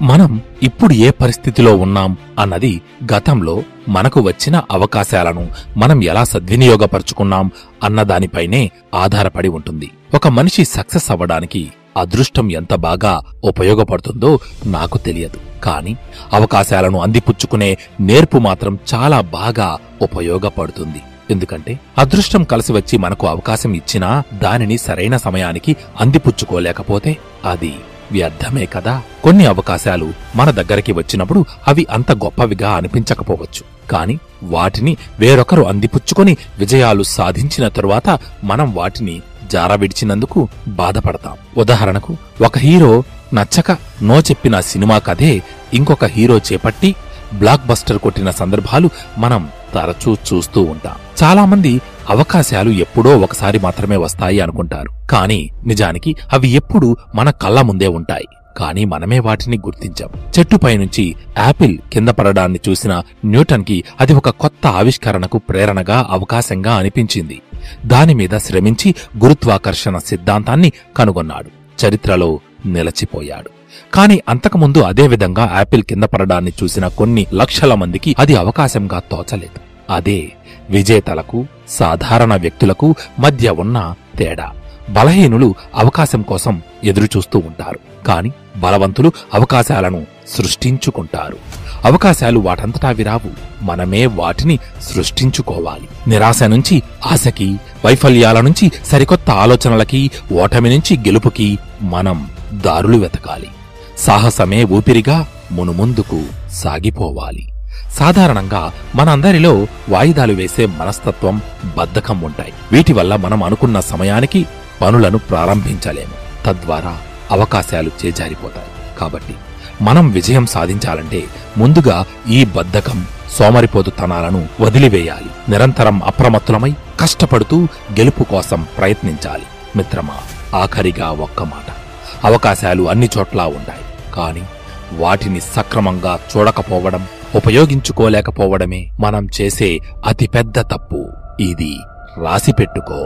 మనం ఇప్పుడు ఏ పరిస్థితిలో ఉన్నాం అన్నది గతంలో మనకు వచ్చిన అవకాశాలను మనం ఎలా సద్వినియోగపరుచుకున్నాం అన్నదానిపైనే ఆధారపడి ఉంటుంది. ఒక మనిషి సక్సెస్ అవ్వడానికి అదృష్టం ఎంత బాగా ఉపయోగపడుతుందో నాకు తెలియదు, కాని అవకాశాలను అందిపుచ్చుకునే నేర్పు మాత్రం చాలా బాగా ఉపయోగపడుతుంది. ఎందుకంటే అదృష్టం కలిసి వచ్చి మనకు అవకాశం ఇచ్చినా దానిని సరైన సమయానికి అందిపుచ్చుకోలేకపోతే అది వ్యర్థమే కదా. కొన్ని అవకాశాలు మన దగ్గరికి వచ్చినప్పుడు అవి అంత గొప్పవిగా అనిపించకపోవచ్చు, కాని వాటిని వేరొకరు అందిపుచ్చుకొని విజయాలు సాధించిన తరువాత మనం వాటిని జారవిడిచినందుకు బాధపడతాం. ఉదాహరణకు, ఒక హీరో నచ్చక నో చెప్పిన సినిమా కథే ఇంకొక హీరో చేపట్టి బ్లాక్ బస్టర్ కొట్టిన సందర్భాలు మనం తరచూ చూస్తూ ఉంటాం. చాలా మంది అవకాశాలు ఎప్పుడో ఒకసారి మాత్రమే వస్తాయి అనుకుంటారు, కానీ నిజానికి అవి ఎప్పుడూ మన కళ్ళ ముందే ఉంటాయి, కానీ మనమే వాటిని గుర్తించాం. చెట్టుపై నుంచి యాపిల్ కింద పడడాన్ని చూసిన న్యూటన్ కి అది ఒక కొత్త ఆవిష్కరణకు ప్రేరణగా అవకాశంగా అనిపించింది. దానిమీద శ్రమించి గురుత్వాకర్షణ సిద్ధాంతాన్ని కనుగొన్నాడు. చరిత్రలో నిలచిపోయాడు. కాని అంతకుముందు అదేవిధంగా యాపిల్ కింద పడడాన్ని చూసిన కొన్ని లక్షల మందికి అది అవకాశంగా తోచలేదు. అదే విజేతలకు సాధారణ వ్యక్తులకు మధ్య ఉన్న తేడా. బలహీనులు అవకాశం కోసం ఎదురుచూస్తూ ఉంటారు, కాని బలవంతులు అవకాశాలను సృష్టించుకుంటారు. అవకాశాలు వాటంతటా విరావు, మనమే వాటిని సృష్టించుకోవాలి. నిరాశ నుంచి ఆశకి, వైఫల్యాల నుంచి సరికొత్త ఆలోచనలకి, ఓటమి నుంచి గెలుపుకి మనం దారులు వెతకాలి. సాహసమే ఊపిరిగా మునుముందుకు సాగిపోవాలి. సాధారణంగా మనందరిలో వాయిదాలు వేసే మనస్తత్వం, బద్ధకం ఉంటాయి. వీటి వల్ల మనం అనుకున్న సమయానికి పనులను ప్రారంభించలేము. తద్వారా అవకాశాలు చేజారిపోతాయి. కాబట్టి మనం విజయం సాధించాలంటే ముందుగా ఈ బద్ధకం, సోమరిపోతుతనాలను వదిలివేయాలి. నిరంతరం అప్రమత్తులమై కష్టపడుతూ గెలుపు కోసం ప్రయత్నించాలి. మిత్రమా, ఆఖరిగా ఒక్క మాట. అవకాశాలు అన్ని చోట్లా ఉంటాయి, కాని వాటిని సక్రమంగా చూడకపోవడం, ఉపయోగించుకోలేకపోవడమే మనం చేసే అతిపెద్ద తప్పు. ఇది రాసిపెట్టుకో.